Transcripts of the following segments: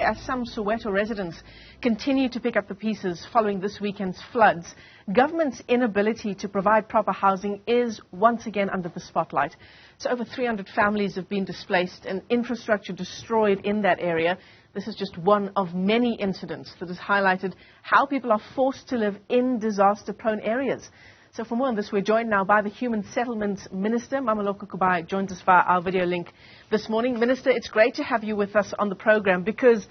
As some Soweto residents continue to pick up the pieces following this weekend's floods, government's inability to provide proper housing is once again under the spotlight. So over 300 families have been displaced and infrastructure destroyed in that area. This is just one of many incidents that has highlighted how people are forced to live in disaster-prone areas. So for more on this, we're joined now by the Human Settlements Minister, Mmamoloko Kubayi, joins us via our video link this morning. Minister, it's great to have you with us on the program because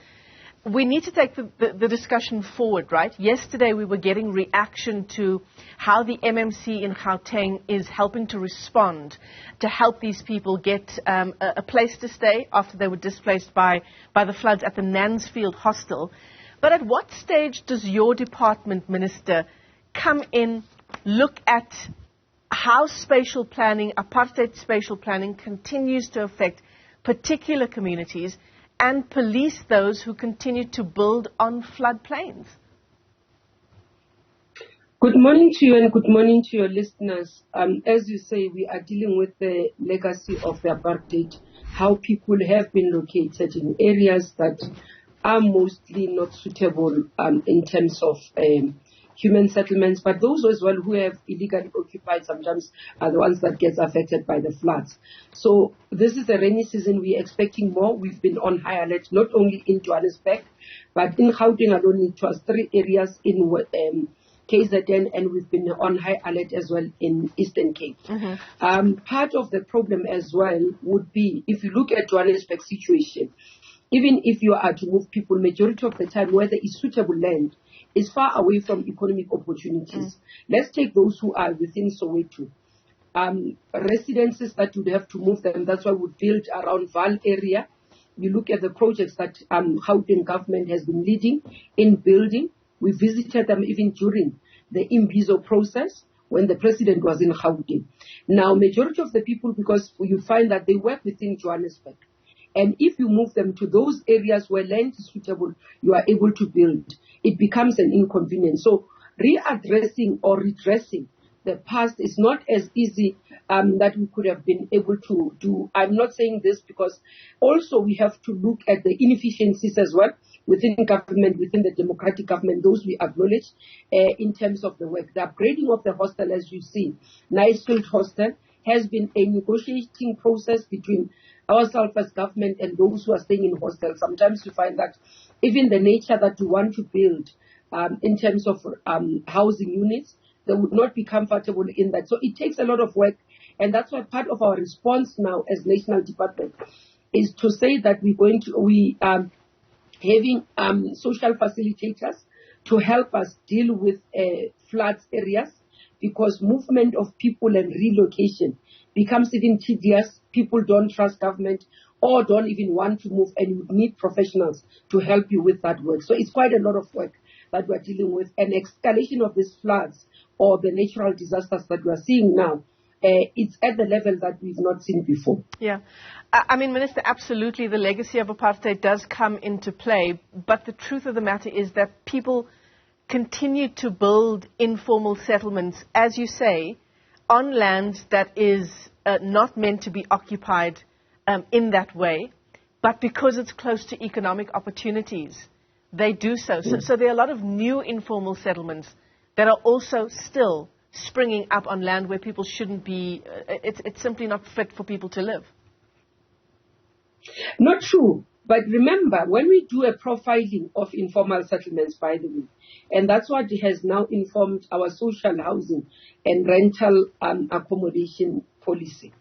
we need to take the discussion forward, right? Yesterday we were getting reaction to how the MMC in Gauteng is helping to respond to help these people get a place to stay after they were displaced by the floods at the Nansfield hostel. But at what stage does your department, Minister, come in, look at how spatial planning, apartheid spatial planning, continues to affect particular communities and police those who continue to build on floodplains? Good morning to you and good morning to your listeners. As you say, we are dealing with the legacy of the apartheid, how people have been located in areas that are mostly not suitable in terms of human settlements, but those as well who have illegally occupied sometimes are the ones that get affected by the floods. So this is the rainy season. We're expecting more. We've been on high alert, not only in Johannesburg, but in Gauteng alone. It was 3 areas in KZN, and we've been on high alert as well in Eastern Cape. Part of the problem as well would be, if you look at Johannesburg situation, even if you are to move people, majority of the time where there is suitable land, is far away from economic opportunities. Let's take those who are within Soweto. Residences that would have to move them, that's why we built around Val area. You look at the projects that Gauteng government has been leading in building. We visited them even during the Imbizo process when the president was in Gauteng. Now, majority of the people, because you find that they work within Johannesburg, and if you move them to those areas where land is suitable, you are able to build. It becomes an inconvenience. So readdressing or redressing the past is not as easy that we could have been able to do. I'm not saying this because also we have to look at the inefficiencies as well within government, within the democratic government, those we acknowledge in terms of the work. The upgrading of the hostel, as you see, Naisfield Hostel, has been a negotiating process between ourselves as government and those who are staying in hostels. Sometimes you find that even the nature that you want to build in terms of housing units, they would not be comfortable in that. So it takes a lot of work, and that's why part of our response now as national department is to say that we are having social facilitators to help us deal with floods areas, because movement of people and relocation becomes even tedious. People don't trust government or don't even want to move, and you need professionals to help you with that work. So it's quite a lot of work that we're dealing with. An escalation of these floods or the natural disasters that we're seeing now, it's at the level that we've not seen before. Yeah. I mean, Minister, absolutely the legacy of apartheid does come into play, but the truth of the matter is that people continue to build informal settlements, as you say, on lands that is not meant to be occupied in that way, but because it's close to economic opportunities, they do so. So there are a lot of new informal settlements that are also still springing up on land where people shouldn't be. It's simply not fit for people to live. Not true. But remember, when we do a profiling of informal settlements, by the way, and that's what has now informed our social housing and rental accommodation policy,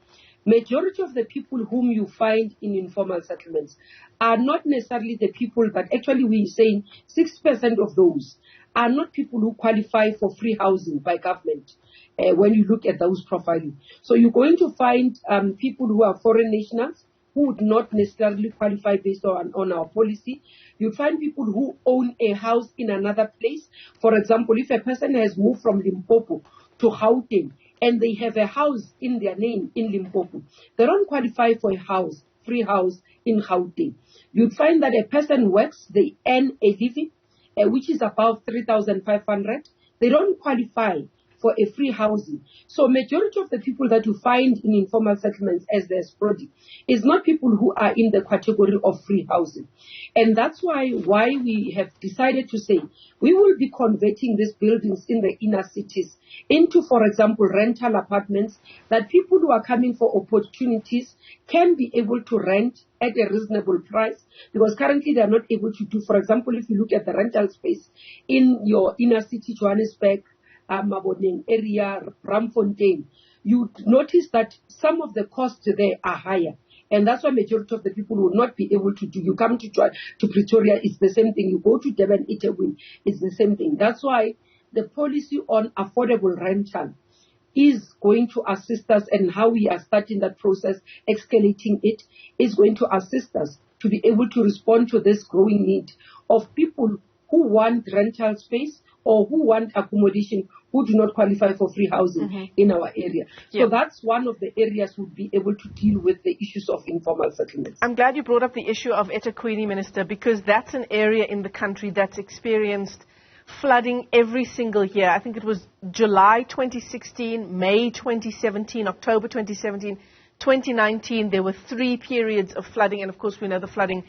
majority of the people whom you find in informal settlements are not necessarily the people that actually we're saying 6% of those are not people who qualify for free housing by government when you look at those profiling. So you're going to find people who are foreign nationals who would not necessarily qualify based on our policy. You find people who own a house in another place. For example, if a person has moved from Limpopo to Gauteng and they have a house in their name in Limpopo, they don't qualify for a house, free house in Gauteng. You'd find that a person works, they earn a living, which is about 3,500. They don't qualify for a free housing. So majority of the people that you find in informal settlements as their sporadic is not people who are in the category of free housing. And that's why we have decided to say we will be converting these buildings in the inner cities into, for example, rental apartments that people who are coming for opportunities can be able to rent at a reasonable price, because currently they are not able to do. For example, if you look at the rental space in your inner city, Johannesburg, Maboneng area, Bramfontein, you notice that some of the costs there are higher. And that's why majority of the people will not be able to do. You come to Pretoria, it's the same thing. You go to Durban, Etegwin, it's the same thing. That's why the policy on affordable rental is going to assist us, and how we are starting that process, escalating it, is going to assist us to be able to respond to this growing need of people who want rental space or who want accommodation, who do not qualify for free housing in our area. So that's one of the areas we'll be able to deal with the issues of informal settlements. I'm glad you brought up the issue of eThekwini, Minister, because that's an area in the country that's experienced flooding every single year. I think it was July 2016, May 2017, October 2017, 2019. There were 3 periods of flooding, and of course we know the flooding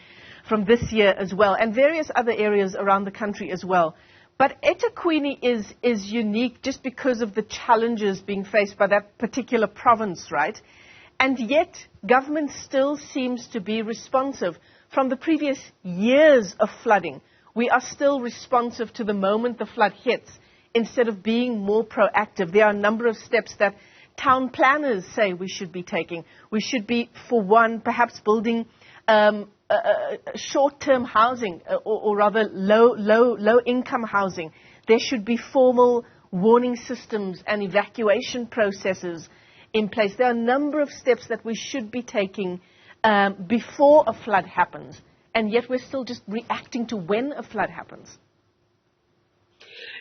from this year as well, and various other areas around the country as well. But eThekwini is unique just because of the challenges being faced by that particular province, right? And yet, government still seems to be responsive. From the previous years of flooding, we are still responsive to the moment the flood hits, instead of being more proactive. There are a number of steps that town planners say we should be taking. We should be, for one, perhaps building short-term housing, or rather low-income housing. There should be formal warning systems and evacuation processes in place. There are a number of steps that we should be taking before a flood happens, and yet we're still just reacting to when a flood happens.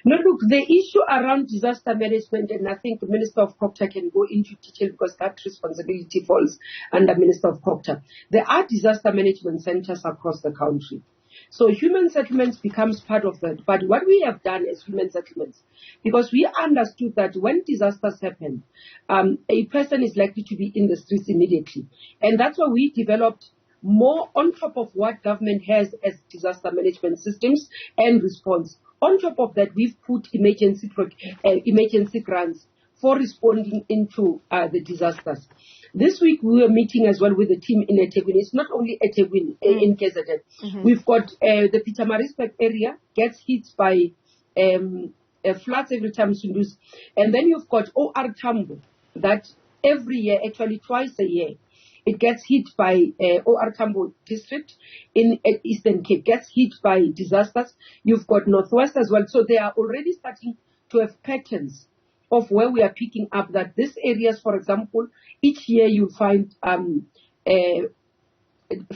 No, look, the issue around disaster management, and I think the Minister of Copter can go into detail because that responsibility falls under Minister of Copter. There are disaster management centers across the country. So human settlements becomes part of that. But what we have done as human settlements, because we understood that when disasters happen, a person is likely to be in the streets immediately. And that's why we developed more on top of what government has as disaster management systems and response. On top of that, we've put emergency grants for responding into the disasters. This week, we were meeting as well with the team in eThekwini. It's not only eThekwini in KZN. We've got the Pietermaritzburg area gets hit by floods every time Sundus. And then you've got OR Tambo that every year, actually twice a year, it gets hit by OR Tambo district in Eastern Cape, gets hit by disasters. You've got Northwest as well. So they are already starting to have patterns of where we are picking up that these areas, for example, each year you'll find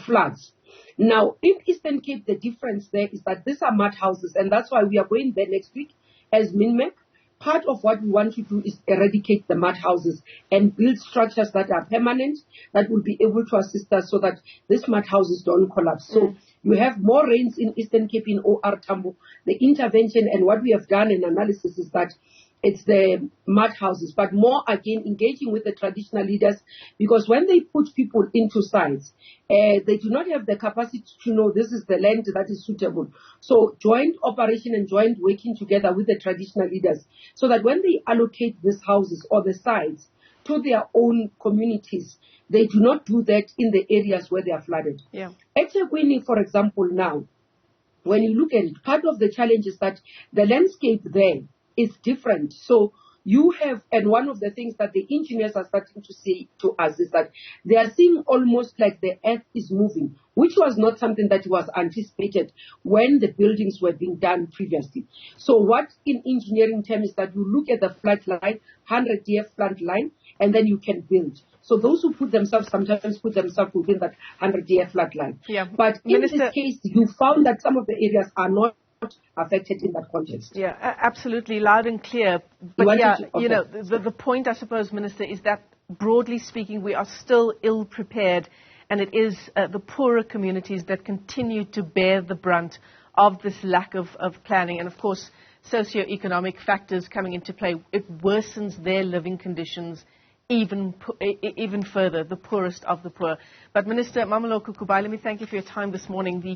floods. Now, in Eastern Cape, the difference there is that these are mud houses, and that's why we are going there next week as MINMEC. Part of what we want to do is eradicate the mud houses and build structures that are permanent, that will be able to assist us so that these mud houses don't collapse. So you have more rains in Eastern Cape, in OR Tambo. The intervention and what we have done in analysis is that it's the mud houses, but more again engaging with the traditional leaders, because when they put people into sites, they do not have the capacity to know this is the land that is suitable. So joint operation and joint working together with the traditional leaders, so that when they allocate these houses or the sites to their own communities, they do not do that in the areas where they are flooded. eThekwini, for example, now, when you look at it, part of the challenge is that the landscape there is different. So you have, and one of the things that the engineers are starting to say to us is that they are seeing almost like the earth is moving, which was not something that was anticipated when the buildings were being done previously. So what in engineering terms is that you look at the flood line, 100-year flood line, and then you can build. So those who put themselves, sometimes put themselves within that 100-year flood line. But in this case, you found that some of the areas are not affected in that context. Absolutely, loud and clear. But the point, I suppose, Minister, is that broadly speaking, we are still ill prepared, and it is the poorer communities that continue to bear the brunt of this lack of planning. And of course, socio-economic factors coming into play, it worsens their living conditions even further, the poorest of the poor. But Minister Mmamoloko Kubayi, let me thank you for your time this morning.